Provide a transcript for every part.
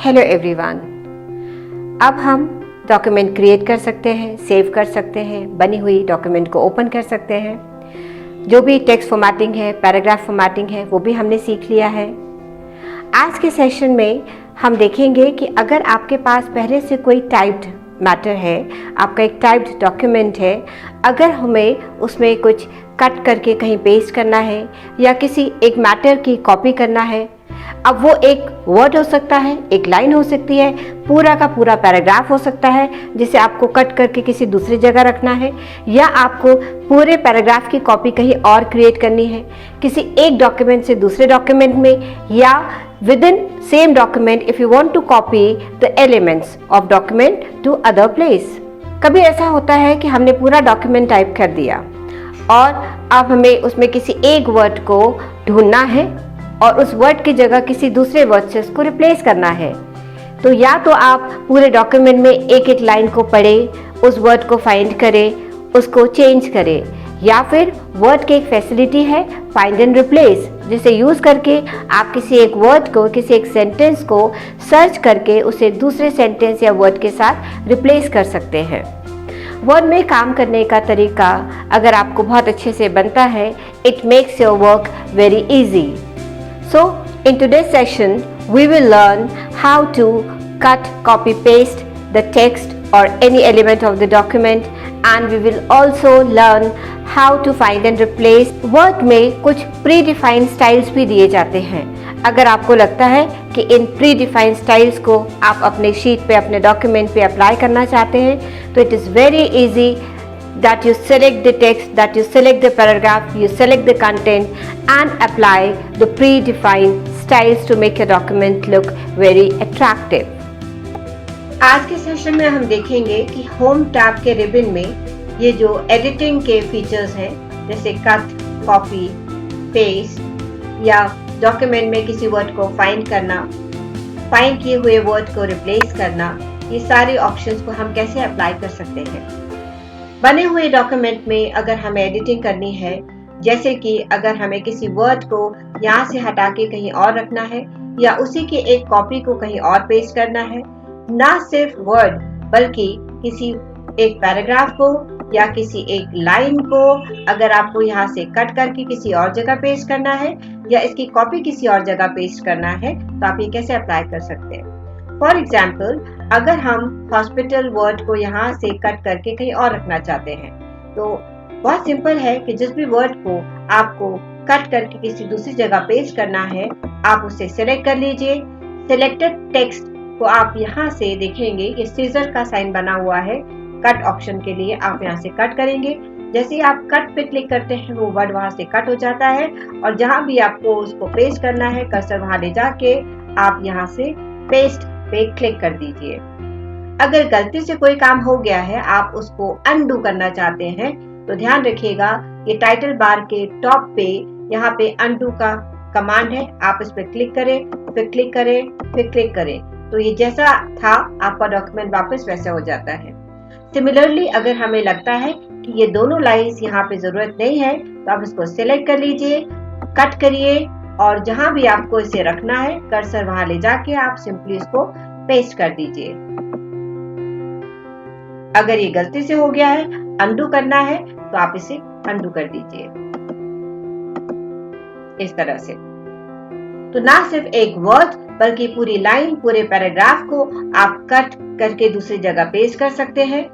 Hello everyone. अब हम document create कर सकते हैं, सेव कर सकते हैं, बनी हुई डॉक्यूमेंट को ओपन कर सकते हैं। जो भी टेक्स्ट फॉर्मेटिंग है, पैराग्राफ फॉर्मेटिंग है, वो भी हमने सीख लिया है। आज के सेशन में हम देखेंगे कि अगर आपके पास पहले से कोई टाइप्ड मैटर है, आपका एक टाइप्ड डॉक्यूमेंट है, अगर हमें उसमें कुछ कट करके कहीं पेस्ट करना है या किसी एक मैटर की कॉपी करना है, अब वो एक वर्ड हो सकता है, एक लाइन हो सकती है, पूरा का पूरा पैराग्राफ हो सकता है जिसे आपको कट करके किसी दूसरी जगह रखना है, या आपको पूरे पैराग्राफ की कॉपी कहीं और क्रिएट करनी है, किसी एक डॉक्यूमेंट से दूसरे डॉक्यूमेंट में, या within same document if you want to copy the elements of document to other place। कभी ऐसा होता है कि हमने पूरा डॉक्यूमेंट टाइप कर दिया और अब हमें उसमें किसी एक वर्ड को ढूंढना है और उस वर्ड की जगह किसी दूसरे वर्ड से उसको रिप्लेस करना है। तो या तो आप पूरे डॉक्यूमेंट में एक एक लाइन को पढ़ें, उस वर्ड को फाइंड करें, उसको चेंज करें, या फिर वर्ड की एक फैसिलिटी है फाइंड एंड रिप्लेस, जिसे यूज़ करके आप किसी एक वर्ड को, किसी एक सेंटेंस को सर्च करके उसे दूसरे सेंटेंस या वर्ड के साथ रिप्लेस कर सकते हैं। वर्ड में काम करने का तरीका अगर आपको बहुत अच्छे से बनता है, it makes your work very easy. So, in today's session, we will learn how to cut, copy, paste the text or any element of the document, and we will also learn how to find and replace। Word में कुछ predefined styles भी दिए जाते हैं। अगर आपको लगता है कि इन predefined styles को आप अपने शीट पे, अपने डॉक्यूमेंट पे अप्लाई करना चाहते हैं, तो it is very easy that you select the text, that you select the paragraph, you select the content and apply the predefined styles to make your document look very attractive। आज के session में हम देखेंगे कि home tab के ribbon में ये जो एडिटिंग के फीचर्स हैं, जैसे कट, कॉपी, पेस्ट, या डॉक्यूमेंट में किसी वर्ड को फाइंड करना, फाइंड किए हुए वर्ड को रिप्लेस करना, ये सारे ऑप्शंस को हम कैसे अप्लाई कर सकते हैं। बने हुए डॉक्यूमेंट में अगर हमें एडिटिंग करनी है, जैसे कि अगर हमें किसी वर्ड को यहाँ से हटा के कहीं और रखना है या उसी की एक कॉपी को कहीं और पेस्ट करना है, ना सिर्फ वर्ड बल्कि किसी एक पैराग्राफ को या किसी एक लाइन को अगर आपको यहाँ से कट करके किसी और जगह पेस्ट करना है या इसकी कॉपी किसी और जगह पेस्ट करना है, तो आप ये कैसे अप्लाई कर सकते हैं। फॉर एग्जाम्पल, अगर हम हॉस्पिटल वर्ड को यहाँ से कट करके कहीं और रखना चाहते हैं, तो बहुत सिंपल है कि जिस भी वर्ड को आपको कट करके किसी दूसरी जगह पेस्ट करना है, आप उसे सिलेक्ट कर लीजिए। सिलेक्टेड टेक्स्ट को आप यहाँ से देखेंगे, ये सीजर का साइन बना हुआ है कट ऑप्शन के लिए। आप यहाँ से कट करेंगे, जैसे ही आप कट पे क्लिक करते हैं वो वर्ड वहां से कट हो जाता है और जहां भी आपको उसको पेस्ट करना है, कर्सर वहां ले जाके आप यहाँ से पेस्ट पे क्लिक कर दीजिए। अगर गलती से कोई काम हो गया है, आप उसको अनडू करना चाहते हैं, तो ध्यान रखिएगा ये टाइटल बार के टॉप पे यहाँ पे अनडू का कमांड है, आप इस पे क्लिक करें, फिर क्लिक करें, फिर क्लिक करें, तो ये जैसा था आपका डॉक्यूमेंट वापस वैसा हो जाता है। सिमिलरली अगर हमें लगता है कि ये दोनों लाइंस यहाँ पे जरूरत नहीं है, तो आप इसको सिलेक्ट कर लीजिए, कट करिए और जहां भी आपको इसे रखना है, कर्सर वहां ले जाके आप सिंपली इसको पेस्ट कर दीजिए। अगर ये गलती से हो गया है, अनडू करना है, तो आप इसे अनडू कर दीजिए इस तरह से। तो ना सिर्फ एक वर्ड बल्कि पूरी लाइन, पूरे पैराग्राफ को आप कट करके दूसरी जगह पेस्ट कर सकते हैं।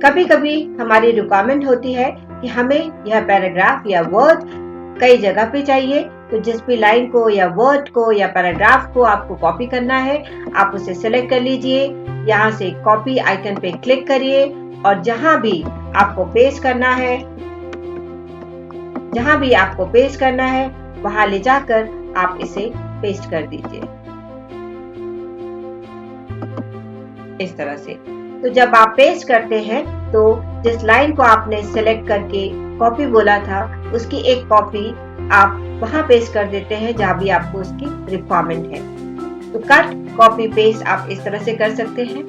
कभी कभी हमारी रिक्वायरमेंट होती है कि हमें यह पैराग्राफ या वर्ड कई जगह पे चाहिए, तो जिस भी लाइन को या वर्ड को या पैराग्राफ को आपको कॉपी करना है, आप उसे सिलेक्ट कर लीजिए, यहाँ से कॉपी आइकन पे क्लिक करिए और जहां भी आपको पेस्ट करना है, जहां भी आपको पेस्ट करना है वहां ले जाकर आप इसे पेस्ट कर दीजिए इस तरह से। तो जब आप पेस्ट करते हैं तो जिस लाइन को आपने सिलेक्ट करके कॉपी बोला था, उसकी एक कॉपी आप वहां पेस्ट कर देते हैं जहां भी आपको उसकी रिक्वायरमेंट है। तो कट, कॉपी, पेस्ट आप इस तरह से कर सकते हैं।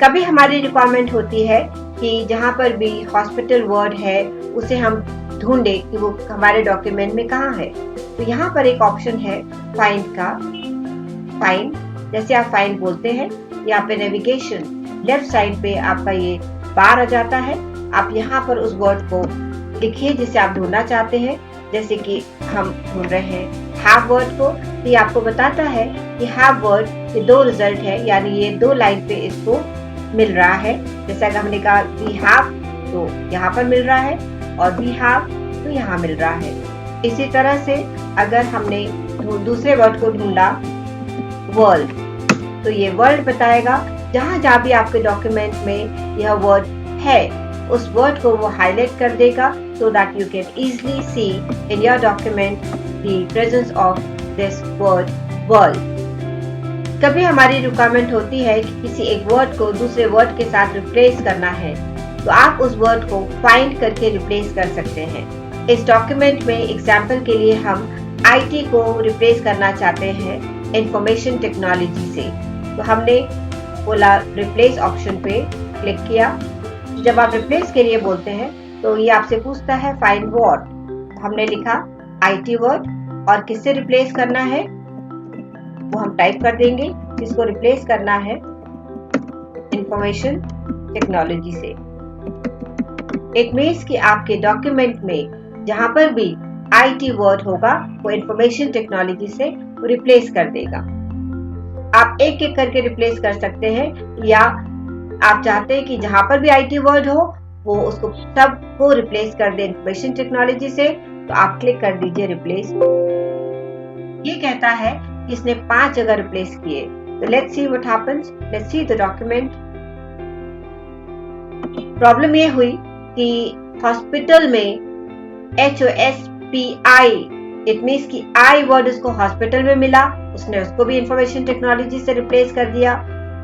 कभी हमारी रिक्वायरमेंट होती है कि जहां पर भी हॉस्पिटल वर्ड है उसे हम ढूंढे कि वो हमारे डॉक्यूमेंट में कहाँ है, तो यहाँ पर एक ऑप्शन है फाइंड का, फाइंड जैसे आप फाइंड बोलते हैं, यहाँ पे नेविगेशन लेफ्ट साइड पे आपका ये बार आ जाता है। आप यहाँ पर उस वर्ड को लिखिए जिसे आप ढूंढना चाहते हैं। जैसे कि हम ढूंढ रहे हैं हैव वर्ड को, तो ये आपको बताता है कि हैव वर्ड के 2 रिजल्ट है, यानी ये 2 लाइन पे इसको मिल रहा है। जैसा कि हमने कहा वी हैव तो यहाँ पर मिल रहा है, और वी हैव तो यहाँ मिल रहा है। इसी तरह से अगर हमने दूसरे वर्ड को ढूंढा वर्ल्ड, तो ये वर्ल्ड बताएगा। जहाँ जहाँ भी आपके डॉक्यूमेंट में यह वर्ड है उस वर्ड को वो हाईलाइट कर देगा, so that you can easily see in your document the presence of this word world. कभी हमारी रिक्वायरमेंट होती है कि किसी एक वर्ड को दूसरे वर्ड के साथ रिप्लेस करना है, तो आप उस वर्ड को फाइंड करके रिप्लेस कर सकते हैं। इस डॉक्यूमेंट में एग्जाम्पल के लिए हम IT को रिप्लेस करना चाहते हैं इंफॉर्मेशन टेक्नोलॉजी से, तो हमने बोला रिप्लेस ऑप्शन पे क्लिक किया। जब आप रिप्लेस के लिए बोलते हैं तो ये आपसे पूछता है फाइंड वर्ड, हमने लिखा IT वर्ड, और किससे रिप्लेस करना है वो हम टाइप कर देंगे। जिसको रिप्लेस करना है इंफॉर्मेशन टेक्नोलॉजी से। इट मीन्स कि आपके डॉक्यूमेंट में जहां पर भी IT वर्ड होगा वो इंफॉर्मेशन टेक्नोलॉजी से रिप्लेस कर देगा। आप एक एक करके रिप्लेस कर सकते हैं, या आप चाहते हैं कि जहां पर भी IT वर्ड हो वो उसको सब को रिप्लेस कर दे इंफॉर्मेशन टेक्नोलॉजी से, तो आप क्लिक कर दीजिए रिप्लेस। ये कहता है कि इसने 5 जगह रिप्लेस किए, तो let's see what happens. Let's see the document. Problem ये हुई कि हॉस्पिटल में HOSPI, इट मीन्स कि I वर्ड उसको हॉस्पिटल में मिला, उसने उसको भी इंफॉर्मेशन टेक्नोलॉजी से रिप्लेस कर दिया।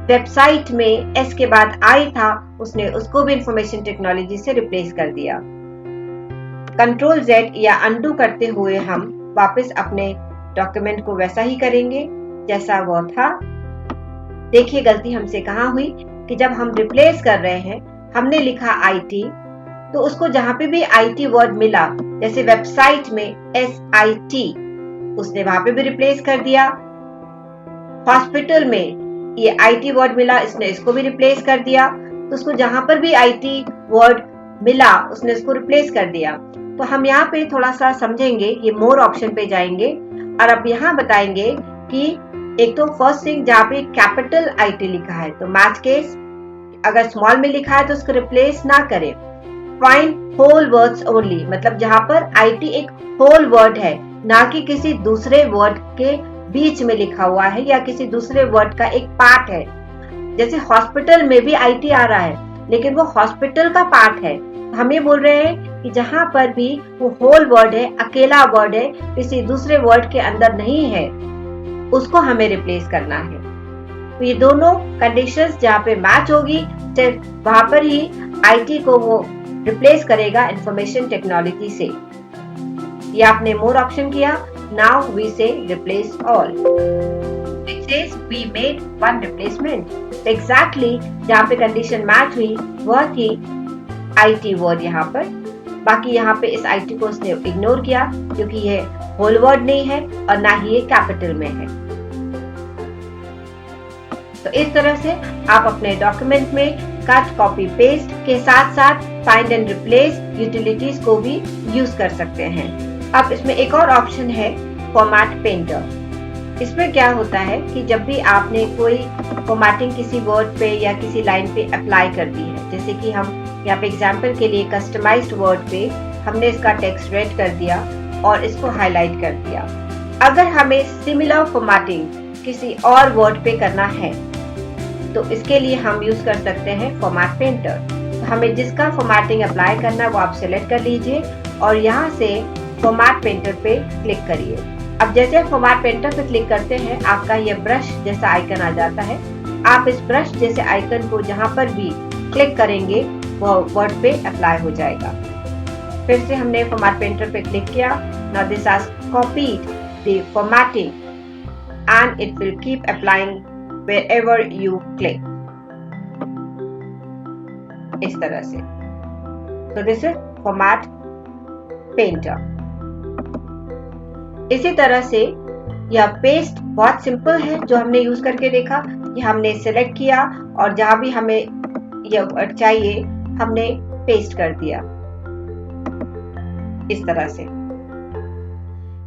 वेबसाइट में S के बाद I था, उसने उसको भी इंफॉर्मेशन टेक्नोलॉजी से रिप्लेस कर दिया। कंट्रोल Z या अनडू करते हुए हम वापस अपने डॉक्यूमेंट को वैसा ही करेंगे जैसा वो था। देखिए गलती हमसे कहाँ हुई कि जब हम रिप्लेस कर रहे हैं हमने लिखा IT, तो उसको जहां पे भी IT वर्ड मिला, जैसे वेबसाइट में SIT, उसने वहां पे भी रिप्लेस कर दिया। हॉस्पिटल में ये IT वर्ड मिला, इसने इसको भी रिप्लेस कर दिया। तो उसको जहां पर भी IT वर्ड मिला उसने इसको रिप्लेस कर दिया। तो हम यहाँ पे थोड़ा सा समझेंगे, ये मोर ऑप्शन पे जाएंगे और अब यहाँ बताएंगे कि एक तो फर्स्ट थिंग जहाँ पे कैपिटल IT लिखा है तो मैच केस, अगर स्मॉल में लिखा है तो उसको रिप्लेस ना करें। फाइंड होल वर्ड्स ओनली, मतलब जहां पर IT एक होल वर्ड है, ना कि किसी दूसरे वर्ड के बीच में लिखा हुआ है या किसी दूसरे वर्ड का एक पार्ट है। जैसे हॉस्पिटल में भी IT आ रहा है लेकिन वो हॉस्पिटल का पार्ट है। हम ये बोल रहे हैं कि जहां पर भी वो होल वर्ड है, अकेला वर्ड है, किसी दूसरे वर्ड के अंदर नहीं है, उसको हमें रिप्लेस करना है। तो ये दोनों कंडीशंस जहाँ पे मैच होगी सिर्फ वहां पर ही IT को वो रिप्लेस करेगा इंफॉर्मेशन टेक्नोलॉजी से। ये आपने मोर ऑप्शन किया। Now we say replace all. It says we made one replacement. तो एग्जैक्टली जहाँ पे कंडीशन मैच हुई वह थी IT वर्ड यहाँ पर। बाकी यहाँ पे इस IT को उसने इग्नोर किया क्योंकि ये होल वर्ड नहीं है और ना ही ये कैपिटल में है। तो इस तरह से आप अपने डॉक्यूमेंट में कट, कॉपी, पेस्ट के साथ साथ फाइंड एंड रिप्लेस यूटिलिटीज को भी यूज कर सकते हैं। अब इसमें एक और ऑप्शन है फॉर्मेट पेंटर। इसमें क्या होता है कि जब भी आपने कोई फॉर्मेटिंग किसी वर्ड पे या किसी लाइन पे अप्लाई कर दी है, जैसे कि हम यहाँ पे एग्जाम्पल के लिए कस्टमाइज्ड वर्ड पे हमने इसका टेक्स्ट रेड कर दिया और इसको हाईलाइट कर दिया। अगर हमें सिमिलर फॉर्मेटिंग किसी और वर्ड पे करना है तो इसके लिए हम यूज कर सकते हैं फॉर्मेट पेंटर। तो हमें जिसका फॉर्मेटिंग अप्लाई करना है वो आप सिलेक्ट कर लीजिए और यहाँ से फॉर्मेट पेंटर पे क्लिक करिए। अब जैसे फॉर्मेट पेंटर पे क्लिक करते हैं आपका ये ब्रश जैसा आइकन आ जाता है। आप इस ब्रश जैसे आइकन को जहाँ पर भी क्लिक करेंगे वो वर्ड पे अप्लाई हो जाएगा। फिर से हमने फॉर्मेट पेंटर पे क्लिक किया। Now this has copied the formatting and it will keep applying wherever you click, इस तरह से। तो दिस इज फॉर्मेट पेंटर। इसी तरह से यह पेस्ट बहुत सिंपल है जो हमने यूज करके देखा कि हमने सिलेक्ट किया और जहां भी हमें यह वर्ड चाहिए हमने पेस्ट कर दिया इस तरह से।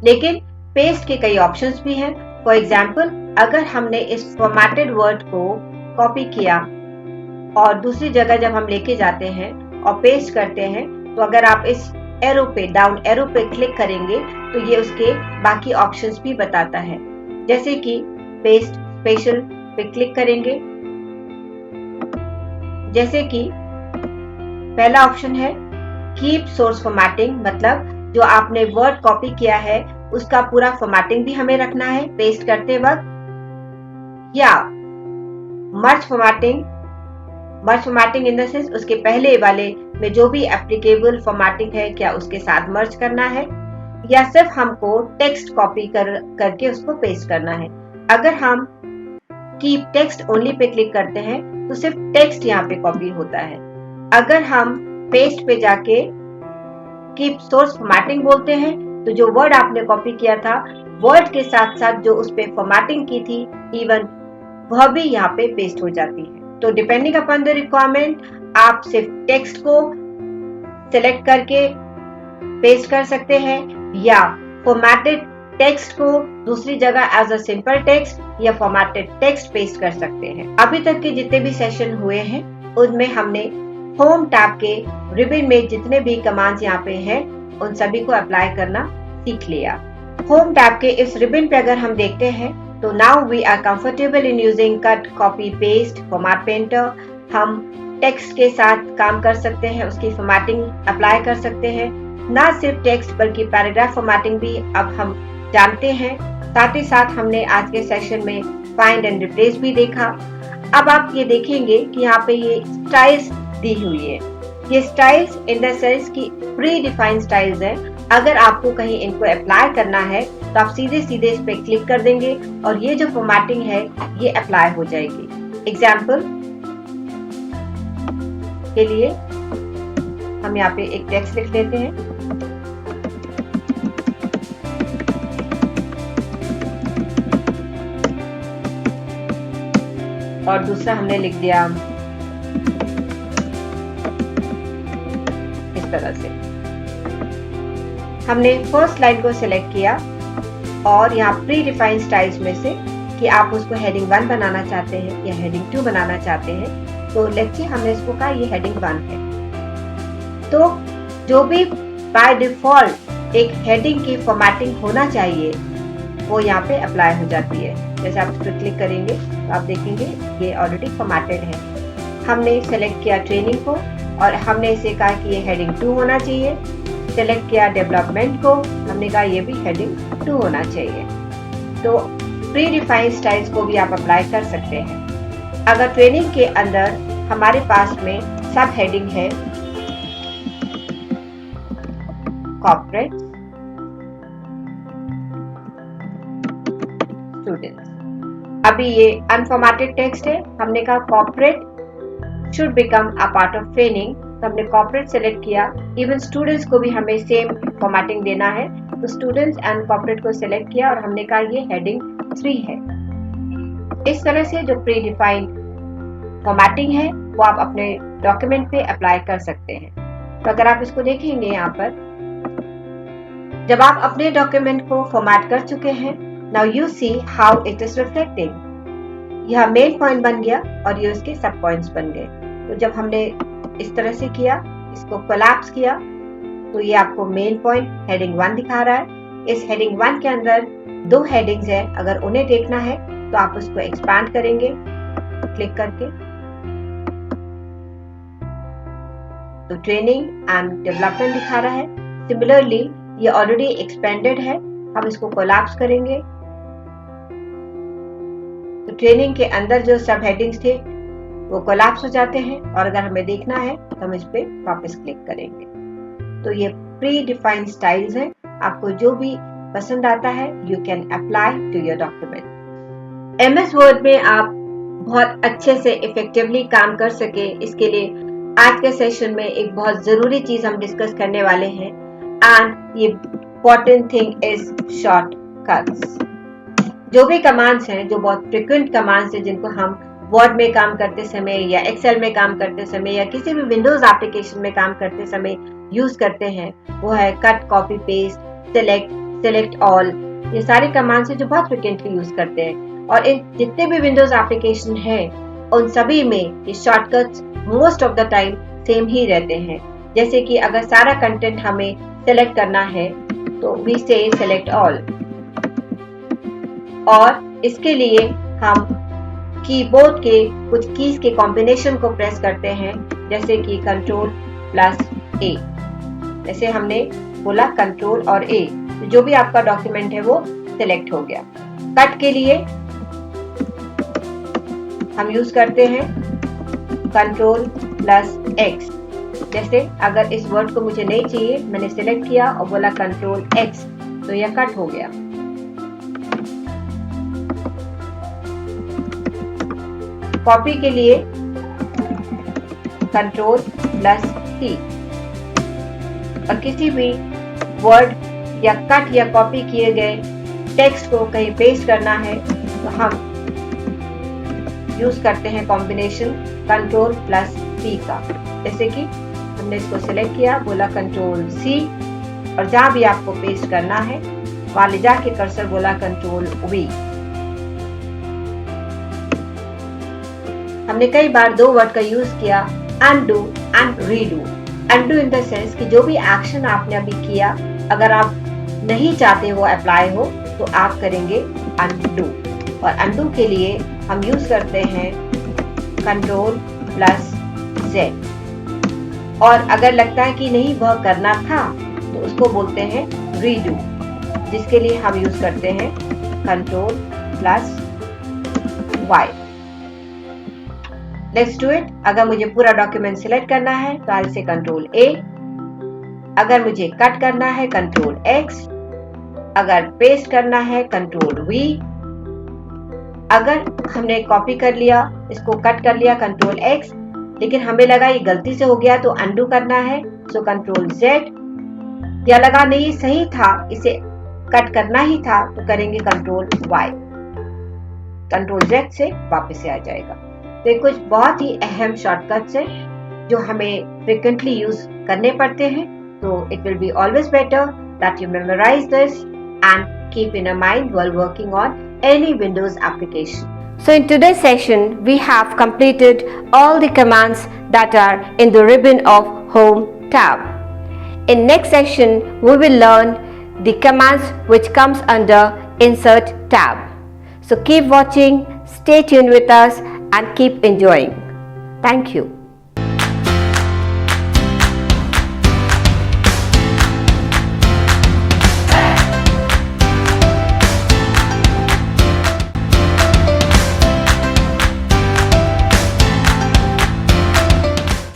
लेकिन पेस्ट के कई ऑप्शंस भी हैं। फॉर एग्जाम्पल, अगर हमने इस फॉर्मेटेड वर्ड को कॉपी किया और दूसरी जगह जब हम लेके जाते हैं और पेस्ट करते हैं, तो अगर आप इस एरो पे, डाउन एरो पे क्लिक करेंगे तो ये उसके बाकी ऑप्शंस भी बताता है। जैसे कि पेस्ट स्पेशल पे क्लिक करेंगे, जैसे कि पहला ऑप्शन है कीप सोर्स फॉर्मेटिंग, मतलब जो आपने वर्ड कॉपी किया है उसका पूरा फॉर्मेटिंग भी हमें रखना है पेस्ट करते वक्त, या मर्ज फॉर्मेटिंग इन द सेंस उसके पहले वाले में जो भी एप्लीकेबल फॉर्मेटिंग है क्या उसके साथ मर्ज करना है, या सिर्फ हमको टेक्स्ट कॉपी करके उसको पेस्ट करना है। अगर हम keep text only pay click करते हैं तो सिर्फ टेक्स्ट यहाँ पे कॉपी होता है। अगर हम पेस्ट पे जाके कीप सोर्स फॉर्मेटिंग बोलते हैं तो जो वर्ड आपने कॉपी किया था वर्ड के साथ साथ जो उस पे फॉर्मेटिंग की थी इवन वह भी यहाँ पे पेस्ट हो जाती है। तो डिपेंडिंग अपॉन द रिक्वायरमेंट आप सिर्फ टेक्स्ट को सिलेक्ट करके पेस्ट कर सकते हैं या फॉर्मेटेड टेक्स्ट को दूसरी जगह एज अ सिंपल टेक्स्ट या फॉर्मेटेड टेक्स्ट पेस्ट कर सकते हैं। अभी तक के जितने भी सेशन हुए हैं उनमें हमने होम टैब के रिबन में जितने भी कमांड्स यहाँ पे हैं उन सभी को अप्लाई करना सीख लिया। होम टैब के इस रिबन पे अगर हम देखते हैं तो now we are comfortable in using cut, copy, paste, format painter. हम टेक्स्ट के साथ काम कर सकते हैं, उसकी फॉर्मेटिंग अप्लाई कर सकते हैं। ना सिर्फ टेक्स्ट बल्कि पैराग्राफ फॉर्मेटिंग भी अब हम जानते हैं। साथ ही साथ हमने आज के सेशन में फाइंड एंड रिप्लेस भी देखा। अब आप ये देखेंगे कि यहाँ पे ये स्टाइल्स दी हुई है। ये स्टाइल्स इन द सेंस की प्री डिफाइंड स्टाइल्स है। अगर आपको कहीं इनको अप्लाई करना है तो आप सीधे सीधे इस पे क्लिक कर देंगे और ये जो फॉर्मेटिंग है ये अप्लाई हो जाएगी। एग्जाम्पल के लिए हम यहाँ पे एक टेक्स्ट लिख लेते हैं, और दूसरा हमने लिख दिया इस तरह से। हमने फर्स्ट लाइन को सिलेक्ट किया और यहाँ प्री डिफाइंड स्टाइल्स में से कि आप उसको हेडिंग 1 बनाना चाहते हैं या हेडिंग 2 बनाना चाहते हैं। तो लेट्स सी हमने इसको कहा ये हेडिंग 1 है। तो जो भी बाय डिफॉल्ट एक हेडिंग की फॉर्मेटिंग होना चाहिए वो यहाँ पे अप्लाई हो जाती है। जैसे आप इस पर क्लिक करेंगे तो आप देखेंगे ये ऑलरेडी फॉर्मेटेड है। हमने सेलेक्ट किया ट्रेनिंग को और हमने इसे कहा कि ये हेडिंग 2 होना चाहिए। सेलेक्ट किया डेवलपमेंट को, हमने कहा ये भी हेडिंग 2 होना चाहिए। तो प्री डिफाइंड स्टाइल्स को भी आप अप्लाई कर सकते हैं। अगर ट्रेनिंग के अंदर हमारे पास में सब हेडिंग है कॉर्पोरेट स्टूडेंट्स, अभी ये अनफॉर्मेटेड टेक्स्ट है। हमने कहा corporate should become a part of training, तो हमने कॉर्पोरेट सेलेक्ट किया। इवन स्टूडेंट्स को भी हमें सेम फॉर्मेटिंग देना है, तो स्टूडेंट्स एंड कॉर्पोरेट को सेलेक्ट किया और हमने कहा ये हेडिंग 3 है। इस तरह से जो प्री डिफाइंड फॉर्मेटिंग है वो आप अपने डॉक्यूमेंट पे अप्लाई कर सकते हैं। तो अगर आप इसको देखेंगे यहाँ पर, जब आप अपने डॉक्यूमेंट को फॉर्मेट कर चुके हैं, now you see how it is reflecting. यह मेन पॉइंट बन गया और ये उसके सब पॉइंट्स बन गए। तो जब हमने इस तरह से किया, इसको कोलैप्स किया, तो ये आपको मेन पॉइंट हेडिंग 1 दिखा रहा है। इस हेडिंग 1 के अंदर 2 हेडिंग्स है, अगर उन्हें देखना है तो आप उसको एक्सपैंड करेंगे क्लिक करके। तो ट्रेनिंग एंड डेवलपमेंट दिखा रहा है। सिमिलरली ये ऑलरेडी एक्सपेंडेड है, हम इसको कोलैप्स करेंगे। तो ट्रेनिंग के अंदर जो सब हेडिंग्स थे वो कोलैप्स हो जाते हैं और अगर हमें देखना है तो हम इस पे वापस क्लिक करेंगे। तो ये प्री डिफाइंड स्टाइल्स हैं। आपको जो भी पसंद आता है you can apply to your document. MS Word में आप बहुत अच्छे से इफेक्टिवली काम कर सके, इसके लिए आज के सेशन में एक बहुत जरूरी चीज हम डिस्कस करने वाले हैं, एंड ये इम्पोर्टेंट थिंग इज शॉर्टकट्स। जो भी कमांड्स हैं, जो बहुत फ्रिक्वेंट कमांड्स हैं जिनको हम वर्ड में काम करते समय या एक्सेल में काम करते समय या किसी भी विंडोज एप्लीकेशन में काम करते समय यूज करते हैं, वो है cut, copy, paste, select, select all. ये सारे कमांड्स हैं जो बहुत फ्रिक्वेंटली यूज करते हैं। और इन जितने भी विंडोज एप्लीकेशन है उन सभी में ये shortcuts most of the time same ही रहते हैं। जैसे कि अगर सारा कंटेंट हमें सिलेक्ट करना है तो वी से सिलेक्ट ऑल, और इसके लिए हम कीबोर्ड के कुछ कीज के कॉम्बिनेशन को प्रेस करते हैं, जैसे कि कंट्रोल प्लस ए। जैसे हमने बोला कंट्रोल और ए, तो जो भी आपका डॉक्यूमेंट है वो सिलेक्ट हो गया। कट के लिए हम यूज करते हैं कंट्रोल प्लस एक्स। जैसे अगर इस वर्ड को मुझे नहीं चाहिए, मैंने सिलेक्ट किया और बोला कंट्रोल एक्स, तो यह कट हो गया। कॉपी के लिए कंट्रोल प्लस सी, और किसी भी वर्ड या कट या कॉपी किए गए टेक्स्ट को कहीं पेस्ट करना है तो हम यूज करते हैं कॉम्बिनेशन कंट्रोल प्लस सी का। जैसे कि हमने इसको सिलेक्ट किया, बोला कंट्रोल सी, और जहां भी आपको पेस्ट करना है वहां ले जाके कर्सर बोला कंट्रोल वी। हमने कई बार दो वर्ड का यूज किया, undo and redo. Undo in the sense कि जो भी एक्शन आपने अभी किया, अगर आप नहीं चाहते वो अप्लाई हो तो आप करेंगे अनडू। और अनडू के लिए हम यूज करते हैं कंट्रोल प्लस जेड। और अगर लगता है कि नहीं वह करना था तो उसको बोलते हैं रीडू, जिसके लिए हम यूज करते हैं control plus Y. Let's do it. अगर मुझे पूरा डॉक्यूमेंट सिलेक्ट करना है तो आई से कंट्रोल ए, अगर मुझे कट करना है कंट्रोल एक्स, अगर पेस्ट करना है कंट्रोल वी, अगर हमने कॉपी कर लिया, इसको कट कर लिया कंट्रोल एक्स, लेकिन हमें लगा ये गलती से हो गया तो अनडू करना है, सो कंट्रोल जेड, या लगा नहीं सही था इसे कट करना ही था तो करेंगे कंट्रोल वाई। कंट्रोल जेड से वापस से आ जाएगा। तो ये कुछ बहुत ही अहम शॉर्टकट्स हैं जो हमें फ्रिक्वेंटली यूज करने पड़ते हैं। तो it will be always better that you memorise this and keep in mind while working on any Windows application. So in today's session, we have completed all the commands that are in the ribbon of Home tab. In next session, we will learn the commands which comes under Insert tab. So keep watching, stay tuned with us and keep enjoying. Thank you.